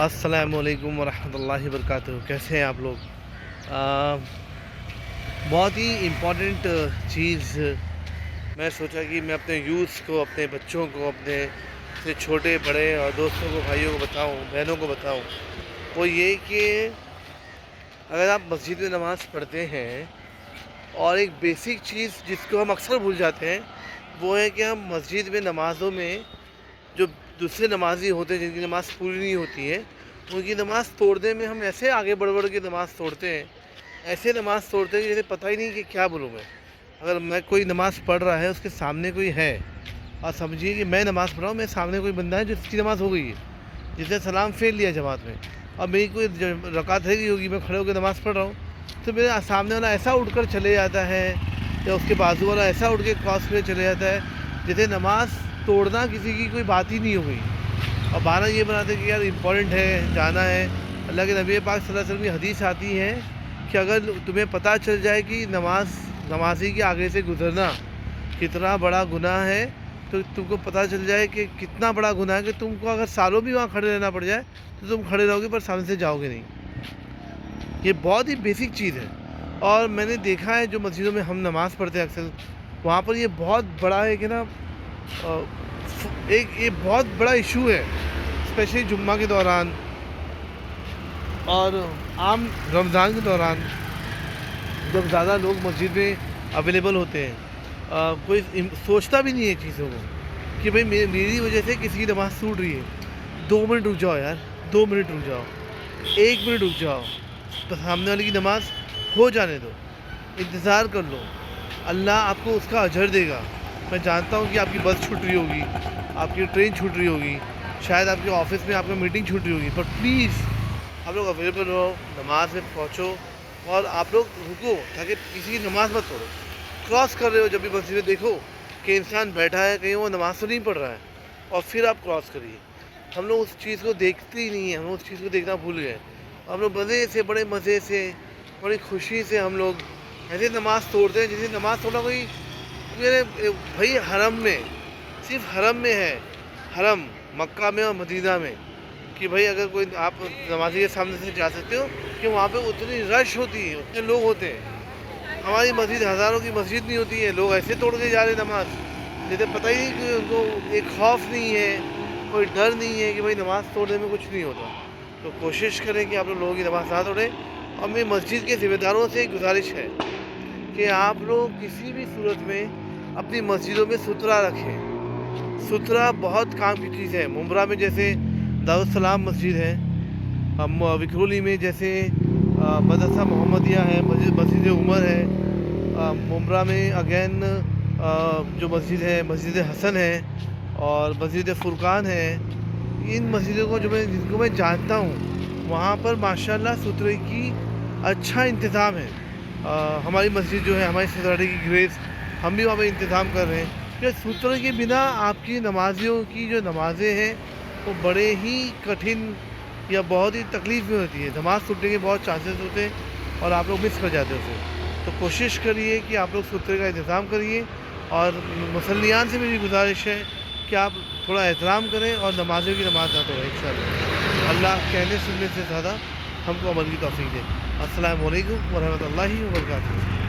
السلام علیکم ورحمۃ اللہ وبرکاتہ. کیسے ہیں آپ لوگ؟ آ, بہت ہی امپورٹنٹ چیز میں سوچا کہ میں اپنے یوتھ کو، اپنے بچوں کو، اپنے سے چھوٹے بڑے اور دوستوں کو، بھائیوں کو بتاؤں، بہنوں کو بتاؤں. وہ یہ کہ اگر آپ مسجد میں نماز پڑھتے ہیں، اور ایک بیسک چیز جس کو ہم اکثر بھول جاتے ہیں وہ ہے کہ ہم مسجد میں نمازوں میں جو دوسرے نمازی ہوتے ہیں جن کی نماز پوری نہیں ہوتی ہے، ان کی نماز توڑنے میں ہم ایسے آگے بڑھ کے نماز توڑتے ہیں، ایسے نماز توڑتے ہیں کہ جیسے پتہ ہی نہیں کہ کیا بولوں میں. اگر میں کوئی نماز پڑھ رہا ہے، اس کے سامنے کوئی ہے، اور سمجھیے کہ میں نماز پڑھ رہا ہوں، میرے سامنے کوئی بندہ ہے جس کی نماز ہو گئی ہے، جس نے سلام پھیر لیا جماعت میں، اور میری کوئی رکعت رہ گئی ہوگی، میں کھڑے ہو کے نماز پڑھ رہا ہوں، تو میرے سامنے والا ایسا اٹھ کر چلے جاتا ہے، یا اس کے بازو والا ایسا اٹھ کے کراس کر چلے جاتا ہے جیسے نماز توڑنا کسی کی کوئی بات ہی نہیں ہو گئی. اور بہانہ یہ بناتے کہ یار امپورٹنٹ ہے، جانا ہے. اللہ کے نبی پاک صلی اللہ علیہ وسلم کی حدیث آتی ہے کہ اگر تمہیں پتہ چل جائے کہ نمازی کے آگے سے گزرنا کتنا بڑا گناہ ہے، تو تم کو پتہ چل جائے کہ کتنا بڑا گناہ ہے کہ تم کو اگر سالوں بھی وہاں کھڑے رہنا پڑ جائے تو تم کھڑے رہو گے پر سامنے سے جاؤ گے نہیں. یہ بہت ہی بیسک چیز ہے. اور میں نے دیکھا ہے جو مسجدوں میں ہم نماز پڑھتے ہیں اکثر، وہاں پر یہ بہت بڑا ہے کہ نا، یہ بہت بڑا ایشو ہے، اسپیشلی جمعہ کے دوران اور عام رمضان کے دوران جب زیادہ لوگ مسجد میں اویلیبل ہوتے ہیں. کوئی سوچتا بھی نہیں ہے چیزوں کو کہ بھئی میری وجہ سے کسی کی نماز ٹوٹ رہی ہے. 2 منٹ رک جاؤ یار، 2 منٹ رک جاؤ، 1 منٹ رک جاؤ، تو سامنے والے کی نماز ہو جانے دو، انتظار کر لو، اللہ آپ کو اس کا اجر دے گا. میں جانتا ہوں کہ آپ کی بس چھوٹ رہی ہوگی، آپ کی ٹرین چھوٹ رہی ہوگی، شاید آپ کے آفس میں آپ کا میٹنگ چھوٹ رہی ہوگی، پر پلیز آپ لوگ اویلیبل رہو، نماز میں پہنچو، اور آپ لوگ رکو تاکہ کسی کی نماز مت توڑو. کراس کر رہے ہو جب بھی مسجد میں دیکھو کہ انسان بیٹھا ہے، کہیں وہ نماز تو نہیں پڑھ رہا ہے، اور پھر آپ کراس کریے. ہم لوگ اس چیز کو دیکھتے ہی نہیں ہیں، ہم لوگ اس چیز کو دیکھنا بھول گئے. ہم لوگ مزے سے، بڑے مزے سے، بڑی خوشی سے ہم لوگ ایسے نماز توڑتے ہیں جیسے نماز توڑنا کوئی میرے بھائی حرم میں، صرف حرم میں ہے، حرم مکہ میں اور مدینہ میں، کہ بھائی اگر کوئی آپ نمازی کے سامنے سے جا سکتے ہو کہ وہاں پہ اتنی رش ہوتی ہے، اتنے لوگ ہوتے ہیں. ہماری مسجد ہزاروں کی مسجد نہیں ہوتی ہے، لوگ ایسے توڑ کے جا رہے نماز جیسے پتہ ہی نہیں کہ ان کو ایک خوف نہیں ہے، کوئی ڈر نہیں ہے کہ بھائی نماز توڑنے میں کچھ نہیں ہوتا. تو کوشش کریں کہ آپ لوگوں کی نماز نہ توڑیں. اور میری مسجد کے ذمہ داروں سے ایک گزارش ہے کہ آپ لوگ کسی بھی صورت میں اپنی مسجدوں میں ستھرا رکھیں. ستھرا بہت کام کی چیز ہے. ممبرا میں جیسے دارالسلام مسجد ہے، وکرولی میں جیسے مدرسہ محمدیہ ہے، مسجد عمر ہے، ممبرا میں اگین جو مسجد ہے مسجد حسن ہے، اور مسجد فرقان ہے. ان مسجدوں کو جن کو میں جانتا ہوں وہاں پر ماشاءاللہ ستھرائی کی اچھا انتظام ہے. ہماری مسجد جو ہے، ہماری سوسائٹی کی گریس، ہم بھی وہاں پہ انتظام کر رہے ہیں کہ ستھرائی کے بنا آپ کی نمازیوں کی جو نمازیں ہیں وہ بڑے ہی کٹھن یا بہت ہی تکلیف میں ہوتی ہے. نماز ٹوٹنے کے بہت چانسز ہوتے ہیں اور آپ لوگ مس کر جاتے ہیں اسے. تو کوشش کریے کہ آپ لوگ ستھرے کا انتظام کریے، اور مصلیان سے میری گزارش ہے کہ آپ تھوڑا احترام کریں اور نمازیوں کی نماز نہ توڑیں. انشاءاللہ اللہ کہنے سننے سے زیادہ ہم کو عمل کی توفیق دے. السلام علیکم ورحمۃ اللہ وبرکاتہ.